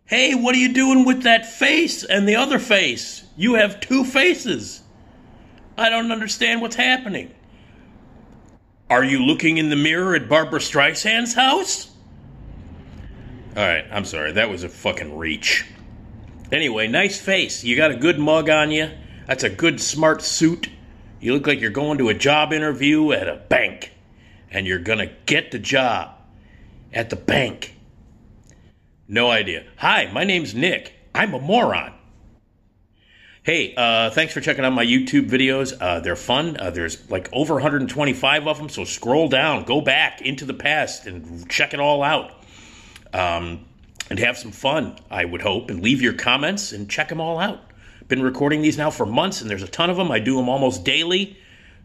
Hey, what are you doing with that face and the other face? You have two faces. I don't understand what's happening. Are you looking in the mirror at Barbara Streisand's house? Alright, I'm sorry. That was a fucking reach. Anyway, nice face. You got a good mug on you. That's a good, smart suit. You look like you're going to a job interview at a bank. And you're gonna get the job at the bank. No idea. Hi, my name's Nick. I'm a moron. Hey, thanks for checking out my YouTube videos. They're fun. There's like over 125 of them, so scroll down, go back into the past, and check it all out. And have some fun, I would hope, and leave your comments and check them all out. Been recording these now for months, and there's a ton of them. I do them almost daily.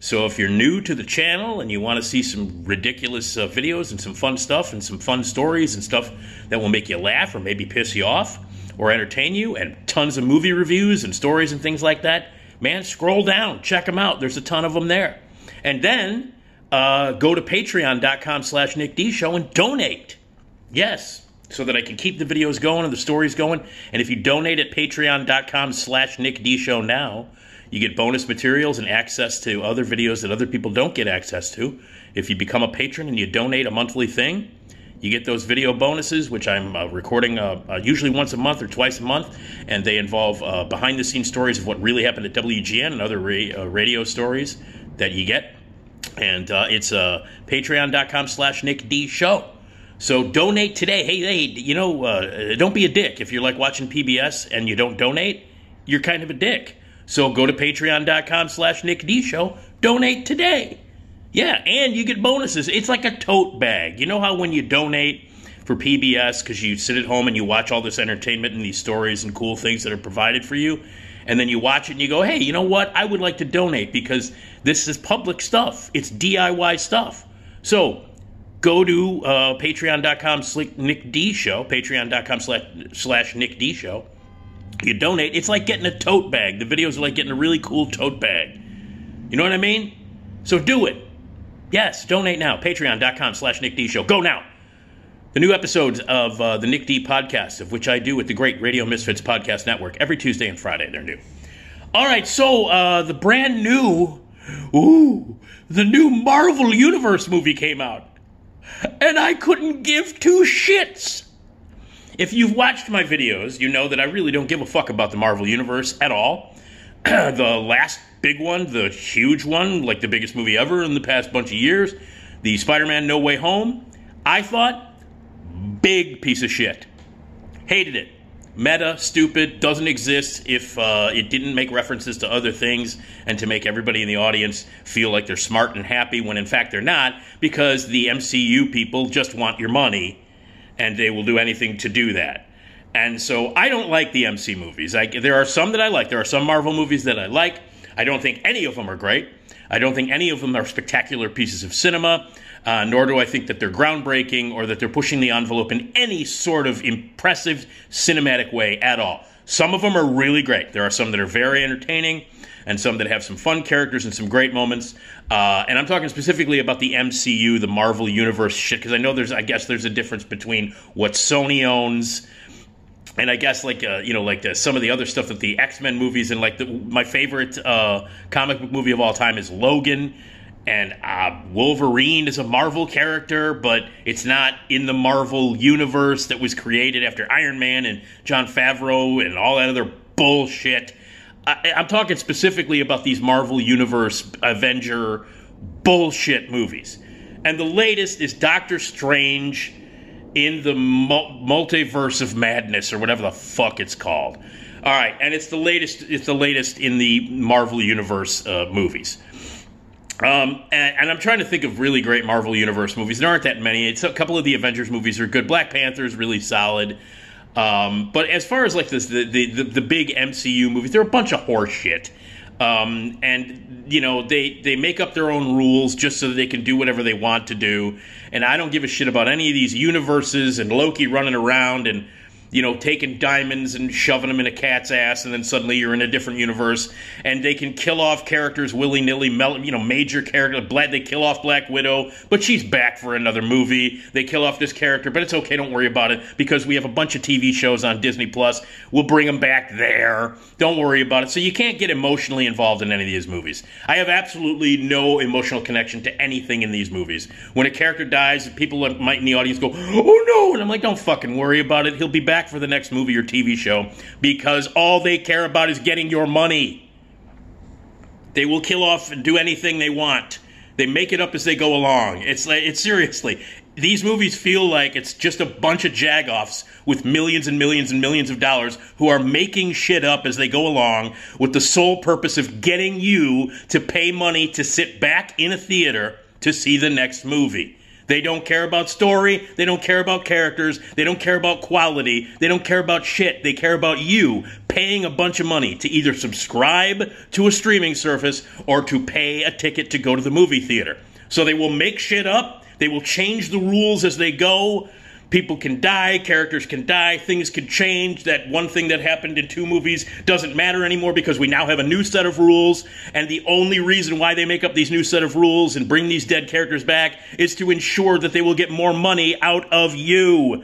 So if you're new to the channel and you want to see some ridiculous videos and some fun stuff and some fun stories and stuff that will make you laugh or maybe piss you off or entertain you, and tons of movie reviews and stories and things like that, man, scroll down, check them out. There's a ton of them there. And then go to patreon.com/NickDShow and donate. Yes, so that I can keep the videos going and the stories going. And if you donate at patreon.com/NickDShow now, you get bonus materials and access to other videos that other people don't get access to. If you become a patron and you donate a monthly thing, you get those video bonuses, which I'm recording usually once a month or twice a month, and they involve behind-the-scenes stories of what really happened at WGN and other radio stories that you get. And it's patreon.com/NickDShow. So donate today. Hey, you know, don't be a dick. If you're like watching PBS and you don't donate, you're kind of a dick. So go to patreon.com/NickDShow. Donate today. Yeah, and you get bonuses. It's like a tote bag. You know how when you donate for PBS, because you sit at home and you watch all this entertainment and these stories and cool things that are provided for you, and then you watch it and you go, hey, you know what? I would like to donate because this is public stuff. It's DIY stuff. So go to patreon.com/NickDShow, patreon.com/NickDShow. You donate. It's like getting a tote bag. The videos are like getting a really cool tote bag. You know what I mean? So do it. Yes, donate now. Patreon.com/NickDShow. Go now. The new episodes of the Nick D podcast, of which I do with the great Radio Misfits Podcast Network. Every Tuesday and Friday, they're new. All right, so the brand new, the new Marvel Universe movie came out. And I couldn't give two shits. If you've watched my videos, you know that I really don't give a fuck about the Marvel Universe at all. The last big one, the huge one, like the biggest movie ever in the past bunch of years, the Spider-Man No Way Home, I thought, big piece of shit. Hated it. Meta, stupid, doesn't exist if it didn't make references to other things and to make everybody in the audience feel like they're smart and happy when in fact they're not, because the MCU people just want your money and they will do anything to do that. And so I don't like the MC movies. There are some that I like. There are some Marvel movies that I like. I don't think any of them are great. I don't think any of them are spectacular pieces of cinema, nor do I think that they're groundbreaking or that they're pushing the envelope in any sort of impressive cinematic way at all. Some of them are really great. There are some that are very entertaining and some that have some fun characters and some great moments. And I'm talking specifically about the MCU, the Marvel Universe shit, because I know I guess there's a difference between what Sony owns and I guess like some of the other stuff that the X-Men movies and like my favorite comic book movie of all time is Logan, and Wolverine is a Marvel character, but it's not in the Marvel universe that was created after Iron Man and Jon Favreau and all that other bullshit. I'm talking specifically about these Marvel Universe Avenger bullshit movies. And the latest is Doctor Strange in the Multiverse of Madness, or whatever the fuck it's called. All right, and it's the latest in the Marvel Universe movies. And I'm trying to think of really great Marvel Universe movies. There aren't that many. It's a couple of the Avengers movies are good. Black Panther is really solid. But as far as like the big MCU movies, they're a bunch of horse shit. And you know, they make up their own rules just so that they can do whatever they want to do. And I don't give a shit about any of these universes and Loki running around and taking diamonds and shoving them in a cat's ass, and then suddenly you're in a different universe, and they can kill off characters willy-nilly, major characters. They kill off Black Widow, but she's back for another movie. They kill off this character, but it's okay, don't worry about it, because we have a bunch of TV shows on Disney Plus. We'll bring them back there. Don't worry about it. So you can't get emotionally involved in any of these movies. I have absolutely no emotional connection to anything in these movies. When a character dies, people might in the audience go, "Oh no," and I'm like, don't fucking worry about it. He'll be back for the next movie or TV show, because all they care about is getting your money. They will kill off and do anything they want. They make it up as they go along. It's seriously, these movies feel like it's just a bunch of jagoffs with millions and millions and millions of dollars who are making shit up as they go along with the sole purpose of getting you to pay money to sit back in a theater to see the next movie. They don't care about story. They don't care about characters. They don't care about quality. They don't care about shit. They care about you paying a bunch of money to either subscribe to a streaming service or to pay a ticket to go to the movie theater. So they will make shit up. They will change the rules as they go. People can die, characters can die, things can change. That one thing that happened in 2 movies doesn't matter anymore because we now have a new set of rules, and the only reason why they make up these new set of rules and bring these dead characters back is to ensure that they will get more money out of you.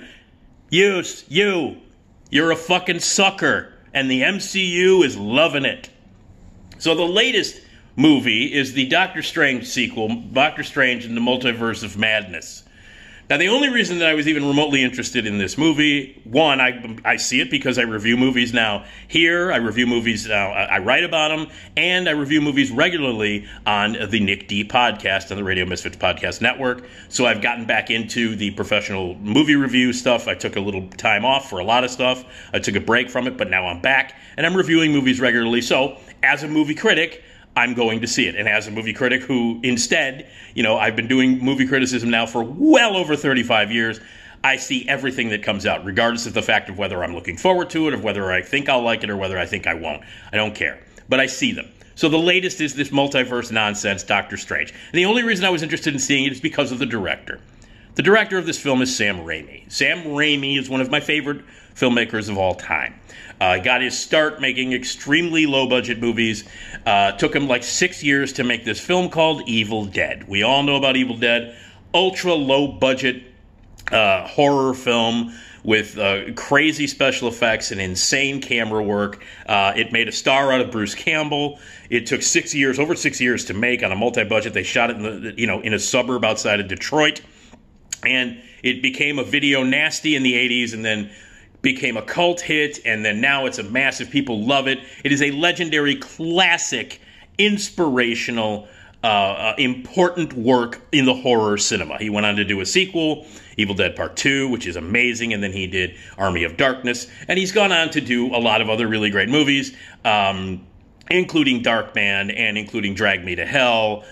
You. You're a fucking sucker, and the MCU is loving it. So the latest movie is the Doctor Strange sequel, Doctor Strange in the Multiverse of Madness. Now, the only reason that I was even remotely interested in this movie, one, I see it because I review movies now here, I review movies now, I write about them, and I review movies regularly on the Nick D podcast on the Radio Misfits Podcast Network. So I've gotten back into the professional movie review stuff. I took a little time off for a lot of stuff. I took a break from it, but now I'm back, and I'm reviewing movies regularly. So, as a movie critic, I'm going to see it. And as a movie critic who instead, I've been doing movie criticism now for well over 35 years, I see everything that comes out, regardless of the fact of whether I'm looking forward to it, or whether I think I'll like it, or whether I think I won't. I don't care. But I see them. So the latest is this multiverse nonsense, Doctor Strange. And the only reason I was interested in seeing it is because of the director. The director of this film is Sam Raimi. Sam Raimi is one of my favorite filmmakers of all time. Got his start making extremely low-budget movies. Took him like 6 years to make this film called Evil Dead. We all know about Evil Dead. Ultra-low-budget horror film with crazy special effects and insane camera work. It made a star out of Bruce Campbell. It took over 6 years to make on a multi-budget. They shot it in a suburb outside of Detroit. And it became a video nasty in the 80s, and then became a cult hit, and then now it's a massive, people love it. It is a legendary, classic, inspirational, important work in the horror cinema. He went on to do a sequel, Evil Dead Part 2, which is amazing, and then he did Army of Darkness, and he's gone on to do a lot of other really great movies, including Darkman, and including Drag Me to Hell,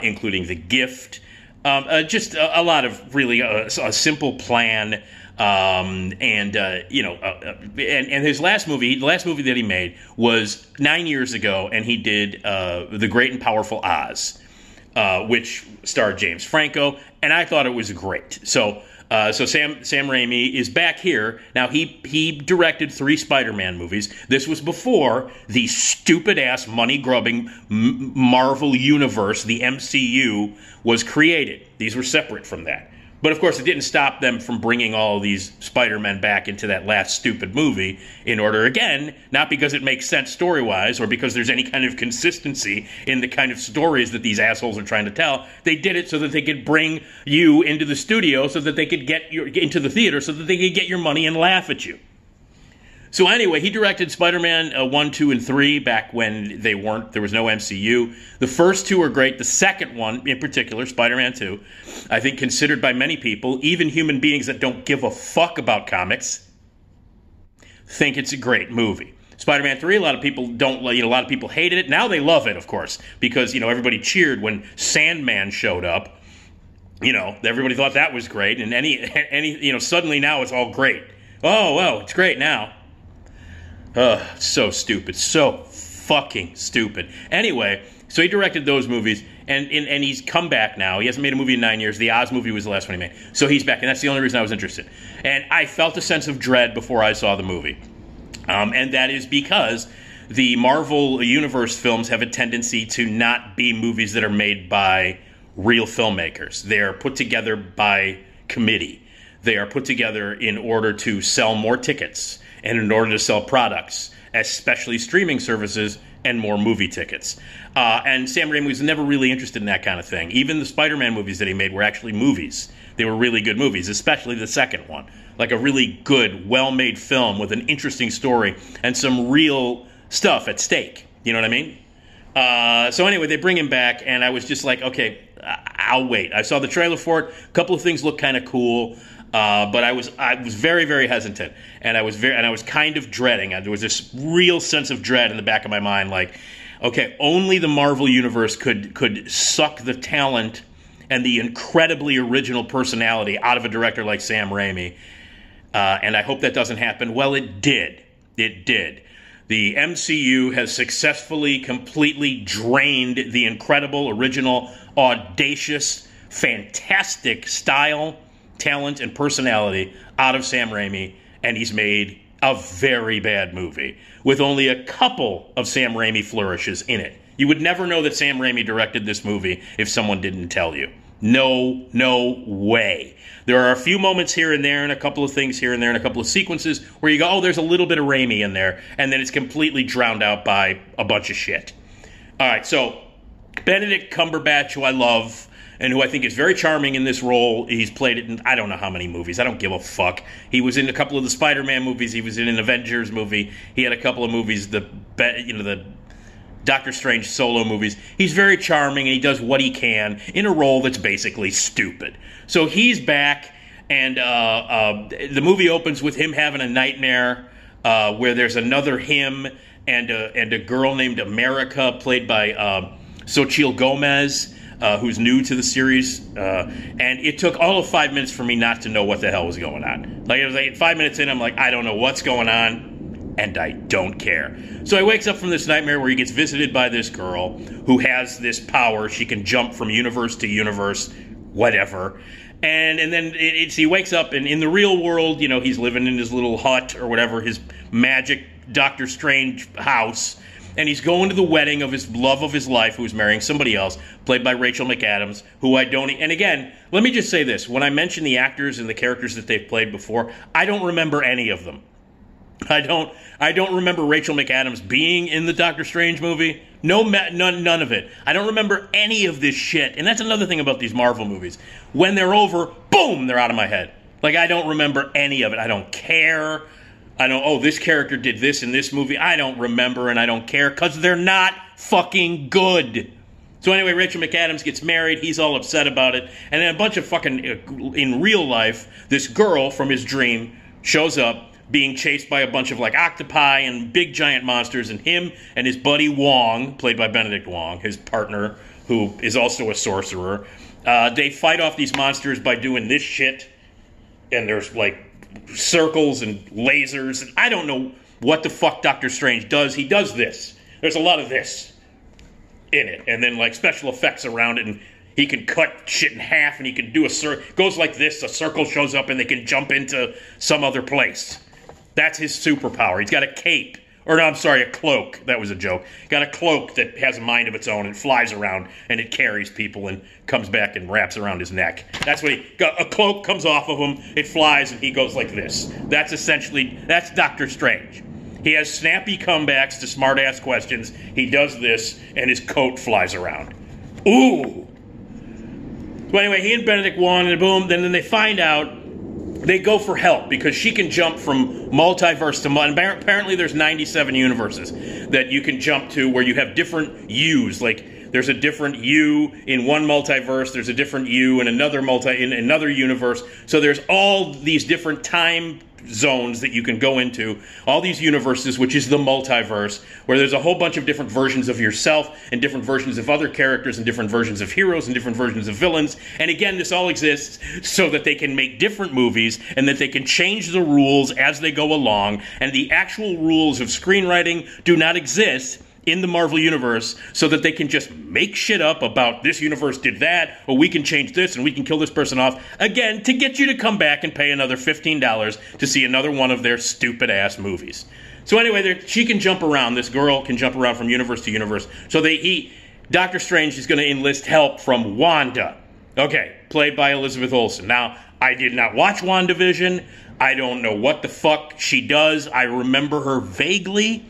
including The Gift, just a lot of really a simple plan. And his last movie, the last movie that he made was 9 years ago, and he did The Great and Powerful Oz, which starred James Franco, and I thought it was great. So Sam Raimi is back here. Now, he directed 3 Spider-Man movies. This was before the stupid-ass, money-grubbing Marvel Universe, the MCU, was created. These were separate from that. But, of course, it didn't stop them from bringing all these Spider-Men back into that last stupid movie in order, again, not because it makes sense story-wise or because there's any kind of consistency in the kind of stories that these assholes are trying to tell. They did it so that they could bring you into the studio, so that they could get into the theater, so that they could get your money and laugh at you. So anyway, he directed Spider-Man 1, 2, and 3 back when there was no MCU. The first 2 are great. The second one, in particular, Spider-Man 2, I think considered by many people, even human beings that don't give a fuck about comics, think it's a great movie. Spider-Man 3, a lot of people don't, a lot of people hated it. Now they love it, of course, because, everybody cheered when Sandman showed up. Everybody thought that was great, and suddenly now it's all great. Oh, well, it's great now. So stupid. So fucking stupid. Anyway, So he directed those movies, and he's come back now. He hasn't made a movie in 9 years. The Oz movie was the last one he made. So he's back, and that's the only reason I was interested. And I felt a sense of dread before I saw the movie. And that is because the Marvel Universe films have a tendency to not be movies that are made by real filmmakers. They're put together by committee. They are put together in order to sell more tickets and in order to sell products, especially streaming services and more movie tickets. And Sam Raimi was never really interested in that kind of thing. Even the Spider-Man movies that he made were actually movies. They were really good movies, especially the second one. Like a really good, well-made film with an interesting story and some real stuff at stake. You know what I mean? So anyway, they bring him back, and I was just like, okay, I'll wait. I saw the trailer for it. A couple of things looked kind of cool. But I was very, very hesitant, and I was kind of dreading. There was this real sense of dread in the back of my mind, like, okay, only the Marvel Universe could suck the talent and the incredibly original personality out of a director like Sam Raimi, and I hope that doesn't happen. Well, it did. It did. The MCU has successfully, completely drained the incredible, original, audacious, fantastic style, talent, and personality out of Sam Raimi, and he's made a very bad movie with only a couple of Sam Raimi flourishes in it. You would never know that Sam Raimi directed this movie if someone didn't tell you. No way. There are a few moments here and there and a couple of things here and there and a couple of sequences where you go, oh, there's a little bit of Raimi in there, and then it's completely drowned out by a bunch of shit. All right, so Benedict Cumberbatch, who I love, and who I think is very charming in this role. He's played it in I don't know how many movies. I don't give a fuck. He was in a couple of the Spider-Man movies. He was in an Avengers movie. He had a couple of movies, the Doctor Strange solo movies. He's very charming, and he does what he can in a role that's basically stupid. So he's back, and the movie opens with him having a nightmare where there's another him and a girl named America, played by Xochitl Gomez, who's new to the series, and it took all of 5 minutes for me not to know what the hell was going on. Like, it was like 5 minutes in, I'm like, I don't know what's going on, and I don't care. So he wakes up from this nightmare where he gets visited by this girl who has this power. She can jump from universe to universe, whatever. And then he wakes up, and in the real world, you know, he's living in his little hut or whatever, his magic Doctor Strange house. And he's going to the wedding of his love of his life, who's marrying somebody else, played by Rachel McAdams, who I don't... And again, let me just say this. When I mention the actors and the characters that they've played before, I don't remember any of them. I don't remember Rachel McAdams being in the Doctor Strange movie. None of it. I don't remember any of this shit. And that's another thing about these Marvel movies. When they're over, boom, they're out of my head. Like, I don't remember any of it. I don't care. I don't, oh, this character did this in this movie. I don't remember, and I don't care, because they're not fucking good. So anyway, Rachel McAdams gets married. He's all upset about it. And then a bunch of fucking, in real life, this girl from his dream shows up being chased by a bunch of, like, octopi and big giant monsters, and him and his buddy Wong, played by Benedict Wong, his partner, who is also a sorcerer, they fight off these monsters by doing this shit, and there's, like, circles and lasers, and I don't know what the fuck Doctor Strange does. He does this. There's a lot of this in it, and then like special effects around it, and he can cut shit in half, and he can do goes like this, a circle shows up, and they can jump into some other place. That's his superpower. He's got a cape. Or no, I'm sorry, a cloak. That was a joke. Got a cloak that has a mind of its own and flies around, and it carries people and comes back and wraps around his neck. That's what a cloak comes off of him, it flies, and he goes like this. That's Doctor Strange. He has snappy comebacks to smart-ass questions. He does this, and his coat flies around. Ooh! So anyway, he and Benedict won, and boom, then they find out. They go for help because she can jump from multiverse to multiverse. Apparently there's 97 universes that you can jump to where you have different yous. Like, there's a different you in one multiverse, there's a different you in another universe. So there's all these different time zones that you can go into, all these universes, which is the multiverse, where there's a whole bunch of different versions of yourself and different versions of other characters and different versions of heroes and different versions of villains. And again, this all exists so that they can make different movies and that they can change the rules as they go along. And the actual rules of screenwriting do not exist in the Marvel Universe so that they can just make shit up about this universe did that, or we can change this and we can kill this person off, again, to get you to come back and pay another $15 to see another one of their stupid-ass movies. So anyway, she can jump around. This girl can jump around from universe to universe. So Doctor Strange is going to enlist help from Wanda. Okay, played by Elizabeth Olsen. Now, I did not watch WandaVision. I don't know what the fuck she does. I remember her vaguely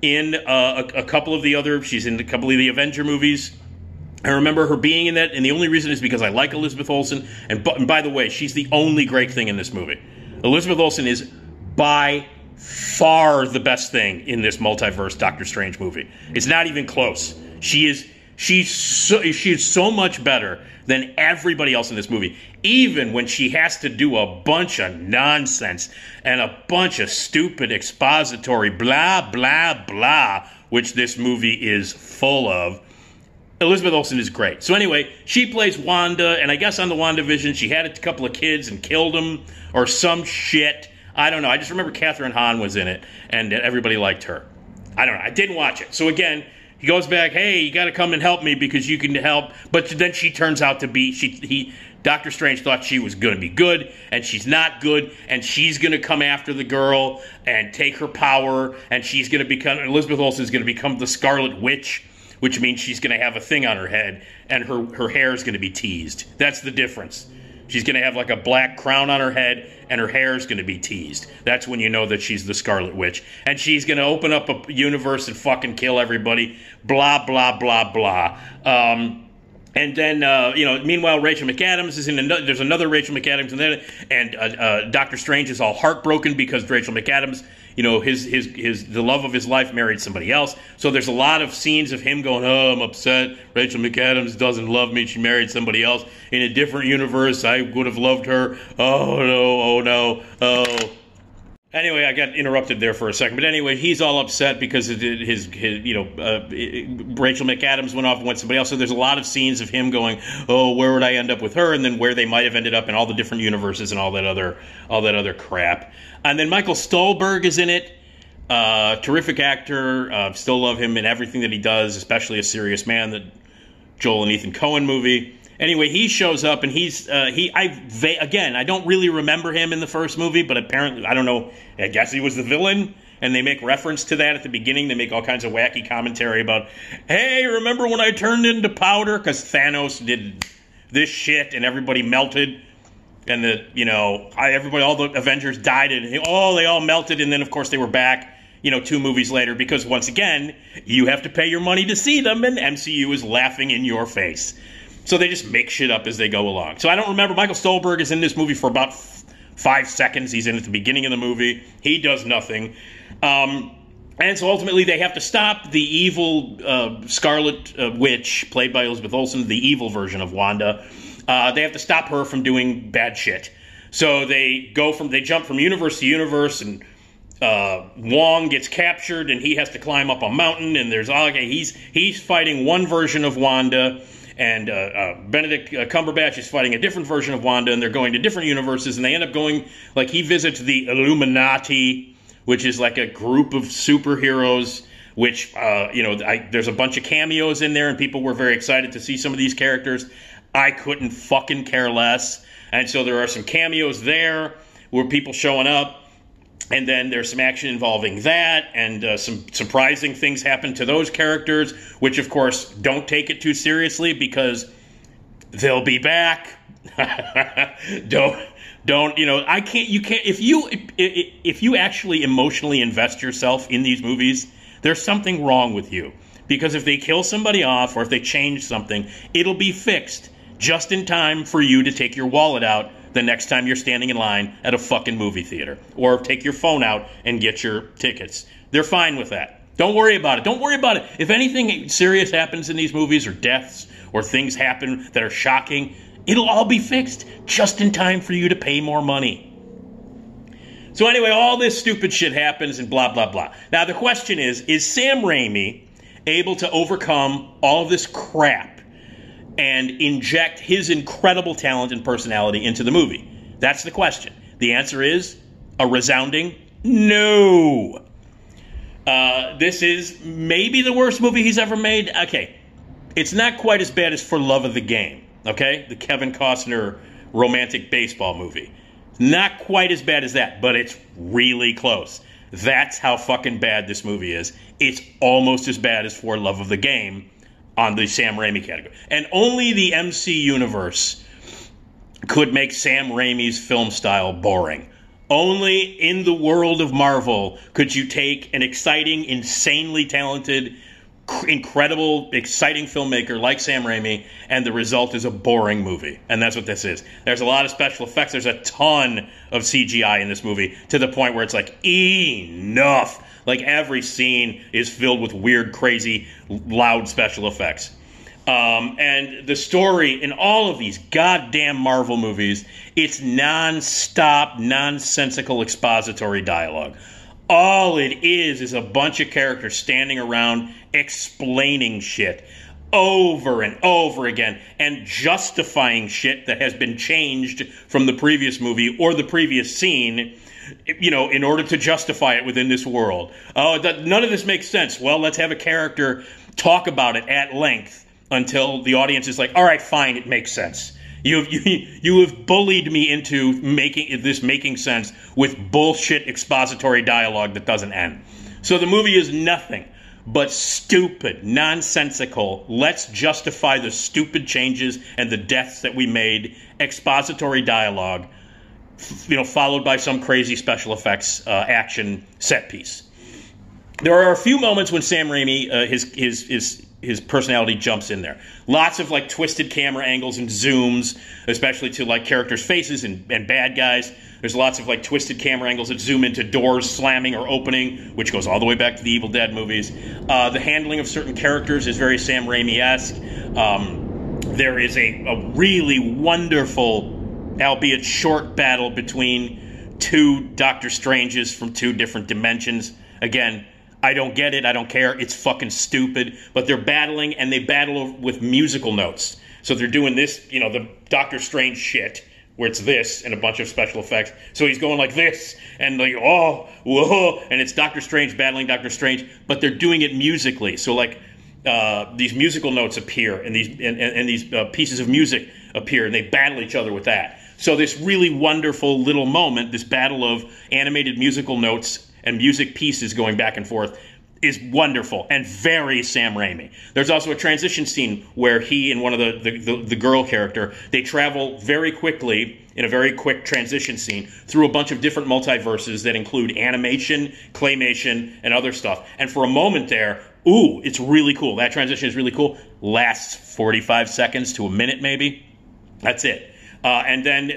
in a couple of the other, she's in a couple of the Avenger movies. I remember her being in that, and the only reason is because I like Elizabeth Olsen. And by the way, she's the only great thing in this movie. Elizabeth Olsen is by far the best thing in this multiverse Doctor Strange movie. It's not even close. She's so much better than everybody else in this movie, even when she has to do a bunch of nonsense and a bunch of stupid expository blah, blah, blah, which this movie is full of. Elizabeth Olsen is great. So anyway, she plays Wanda, and I guess on the WandaVision, she had a couple of kids and killed them, or some shit. I don't know. I just remember Catherine Hahn was in it, and everybody liked her. I don't know. I didn't watch it. So again, he goes back, hey, you got to come and help me because you can help. But then she turns out to be, Doctor Strange thought she was going to be good, and she's not good, and she's going to come after the girl and take her power, and Elizabeth Olsen is going to become the Scarlet Witch, which means she's going to have a thing on her head, and her hair is going to be teased. That's the difference. She's going to have like a black crown on her head, and her hair is going to be teased. That's when you know that she's the Scarlet Witch. And she's going to open up a universe and fucking kill everybody. Blah, blah, blah, blah. And then, meanwhile, Rachel McAdams is in there's another Rachel McAdams in there, and Doctor Strange is all heartbroken because Rachel McAdams, the love of his life married somebody else. So there's a lot of scenes of him going, oh, I'm upset. Rachel McAdams doesn't love me. She married somebody else. In a different universe, I would have loved her. Oh, no, oh, no, oh. Anyway, I got interrupted there for a second. But anyway, he's all upset because Rachel McAdams went off and went somebody else. So there's a lot of scenes of him going, oh, where would I end up with her? And then where they might have ended up in all the different universes and all that other crap. And then Michael Stuhlbarg is in it. Terrific actor. Still love him in everything that he does, especially A Serious Man, the Joel and Ethan Coen movie. Anyway, he shows up, and I don't really remember him in the first movie, but apparently, I don't know, I guess he was the villain, and they make reference to that at the beginning. They make all kinds of wacky commentary about, hey, remember when I turned into powder? Because Thanos did this shit, and everybody melted, and all the Avengers died, and they all melted, and then, of course, they were back, 2 movies later, because once again, you have to pay your money to see them, and MCU is laughing in your face. So they just make shit up as they go along. So I don't remember. Michael Stuhlbarg is in this movie for about 5 seconds. He's in at the beginning of the movie. He does nothing. And so ultimately they have to stop the evil Scarlet Witch, played by Elizabeth Olsen, the evil version of Wanda. They have to stop her from doing bad shit. So they jump from universe to universe, and Wong gets captured, and he has to climb up a mountain, and he's fighting one version of Wanda, and Benedict Cumberbatch is fighting a different version of Wanda, and they're going to different universes, and they end up going, he visits the Illuminati, which is like a group of superheroes, which, there's a bunch of cameos in there, and people were very excited to see some of these characters. I couldn't fucking care less. And so there are some cameos there where people showing up, and then there's some action involving that, and some surprising things happen to those characters, which, of course, don't take it too seriously because they'll be back. If you actually emotionally invest yourself in these movies, there's something wrong with you. Because if they kill somebody off or if they change something, it'll be fixed just in time for you to take your wallet out the next time you're standing in line at a fucking movie theater. Or take your phone out and get your tickets. They're fine with that. Don't worry about it. Don't worry about it. If anything serious happens in these movies, or deaths, or things happen that are shocking, it'll all be fixed just in time for you to pay more money. So anyway, all this stupid shit happens and blah, blah, blah. Now the question is Sam Raimi able to overcome all of this crap and inject his incredible talent and personality into the movie? That's the question. The answer is a resounding no. This is maybe the worst movie he's ever made. Okay, it's not quite as bad as For Love of the Game, okay? The Kevin Costner romantic baseball movie. Not quite as bad as that, but it's really close. That's how fucking bad this movie is. It's almost as bad as For Love of the Game on the Sam Raimi category. And only the MC universe could make Sam Raimi's film style boring. Only in the world of Marvel could you take an exciting, insanely talented, incredible, exciting filmmaker like Sam Raimi, and the result is a boring movie. And that's what this is. There's a lot of special effects. There's a ton of CGI in this movie to the point where it's like, enough. Like, every scene is filled with weird, crazy, loud special effects. And the story in all of these goddamn Marvel movies, it's non-stop, nonsensical expository dialogue. All it is a bunch of characters standing around explaining shit over and over again and justifying shit that has been changed from the previous movie or the previous scene, you know, in order to justify it within this world. Oh, none of this makes sense. Well, let's have a character talk about it at length until the audience is like, all right, fine, it makes sense. You have bullied me into making sense with bullshit expository dialogue that doesn't end. So the movie is nothing but stupid, nonsensical, let's justify the stupid changes and the deaths that we made, expository dialogue, you know, followed by some crazy special effects action set piece. There are a few moments when Sam Raimi, his personality jumps in there. Lots of like twisted camera angles and zooms, especially to like characters' faces and bad guys. There's lots of like twisted camera angles that zoom into doors slamming or opening, which goes all the way back to the Evil Dead movies. The handling of certain characters is very Sam Raimi-esque. There is a really wonderful, albeit short, battle between two Doctor Stranges from two different dimensions. Again, I don't get it. I don't care. It's fucking stupid. But they're battling, and they battle with musical notes. So they're doing this, you know, the Doctor Strange shit, where it's this and a bunch of special effects. So he's going like this, and like, oh, whoa, and it's Doctor Strange battling Doctor Strange, but they're doing it musically. So like these musical notes appear, and these pieces of music appear, and they battle each other with that. So this really wonderful little moment, this battle of animated musical notes and music pieces going back and forth, is wonderful and very Sam Raimi. There's also a transition scene where he and one of the girl character, they travel very quickly in a very quick transition scene through a bunch of different multiverses that include animation, claymation, and other stuff. And for a moment there, ooh, it's really cool. That transition is really cool. Lasts 45 seconds to a minute maybe. That's it. And then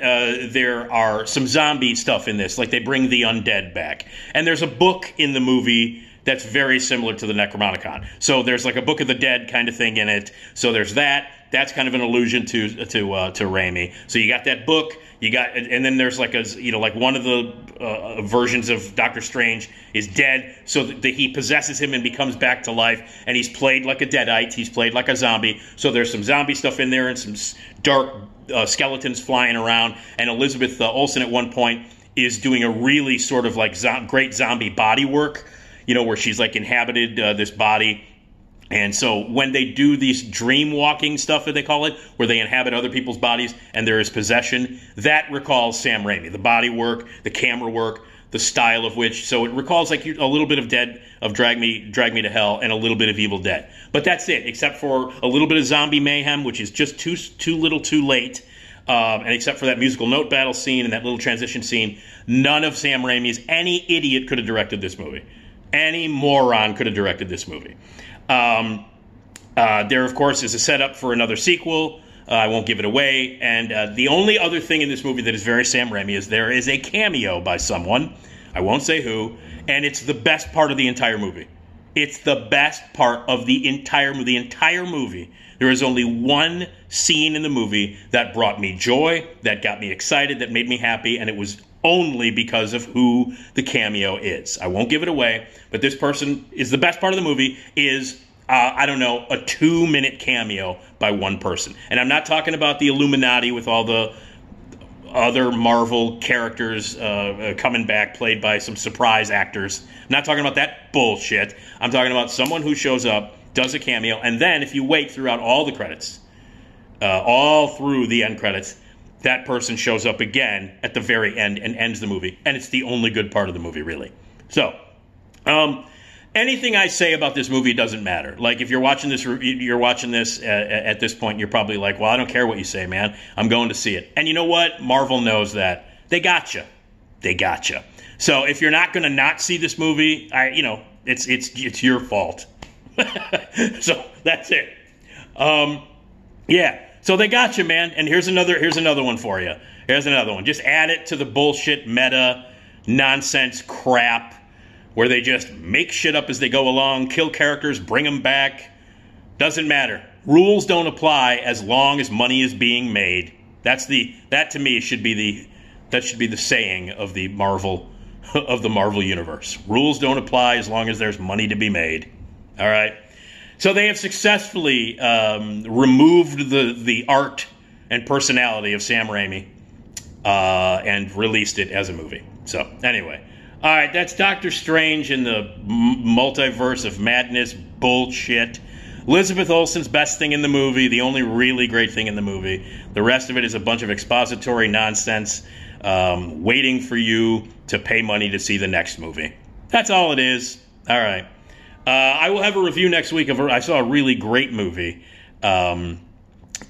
there are some zombie stuff in this, like they bring the undead back. And there's a book in the movie that's very similar to the Necronomicon. So there's like a Book of the Dead kind of thing in it. So there's that. That's kind of an allusion to Raimi. So you got that book. You got, and then there's like like one of the versions of Doctor Strange is dead, so that he possesses him and becomes back to life, and he's played like a deadite. He's played like a zombie. So there's some zombie stuff in there and some dark skeletons flying around. And Elizabeth Olsen at one point is doing a really sort of like great zombie body work, you know, where she's like inhabited this body. And so when they do these dream walking stuff, that they call it, where they inhabit other people's bodies and there is possession, that recalls Sam Raimi. The body work, the camera work, the style of which. So it recalls like a little bit of Drag Me to Hell and a little bit of Evil Dead. But that's it, except for a little bit of zombie mayhem, which is just too little too late. And except for that musical note battle scene and that little transition scene, none of Sam Raimi's, any idiot could have directed this movie. Any moron could have directed this movie. There, of course, is a setup for another sequel. I won't give it away. And the only other thing in this movie that is very Sam Raimi is there is a cameo by someone. I won't say who. And it's the best part of the entire movie. It's the best part of the entire movie. The entire movie. There is only one scene in the movie that brought me joy, that got me excited, that made me happy, and it was only because of who the cameo is. I won't give it away, but this person is the best part of the movie is, I don't know, a 2-minute cameo by one person. And I'm not talking about the Illuminati with all the other Marvel characters coming back, played by some surprise actors. I'm not talking about that bullshit. I'm talking about someone who shows up, does a cameo, and then if you wait throughout all the credits, all through the end credits, that person shows up again at the very end and ends the movie. And it's the only good part of the movie, really. So, anything I say about this movie doesn't matter. Like, if you're watching this at this point, you're probably like, well, I don't care what you say, man. I'm going to see it. And you know what? Marvel knows that. They gotcha. They gotcha. So if you're not going to not see this movie, it's your fault. So that's it. Yeah. So they got you, man. And here's another one for you. Here's another one. Just add it to the bullshit meta nonsense crap where they just make shit up as they go along, kill characters, bring them back. Doesn't matter. Rules don't apply as long as money is being made. That to me should be the saying of the Marvel universe. Rules don't apply as long as there's money to be made. All right. So they have successfully removed the art and personality of Sam Raimi and released it as a movie. So anyway, all right, that's Doctor Strange in the Multiverse of Madness bullshit. Elizabeth Olsen's best thing in the movie, the only really great thing in the movie. The rest of it is a bunch of expository nonsense waiting for you to pay money to see the next movie. That's all it is. All right. I will have a review next week I saw a really great movie.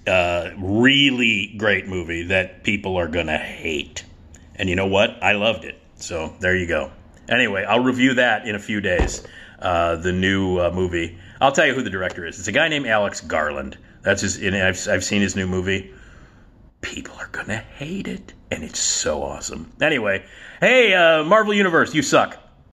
Really great movie that people are going to hate. And you know what? I loved it. So there you go. Anyway, I'll review that in a few days. The new movie. I'll tell you who the director is. It's a guy named Alex Garland. That's his. And I've seen his new movie. People are going to hate it. And it's so awesome. Anyway, hey, Marvel Universe, you suck.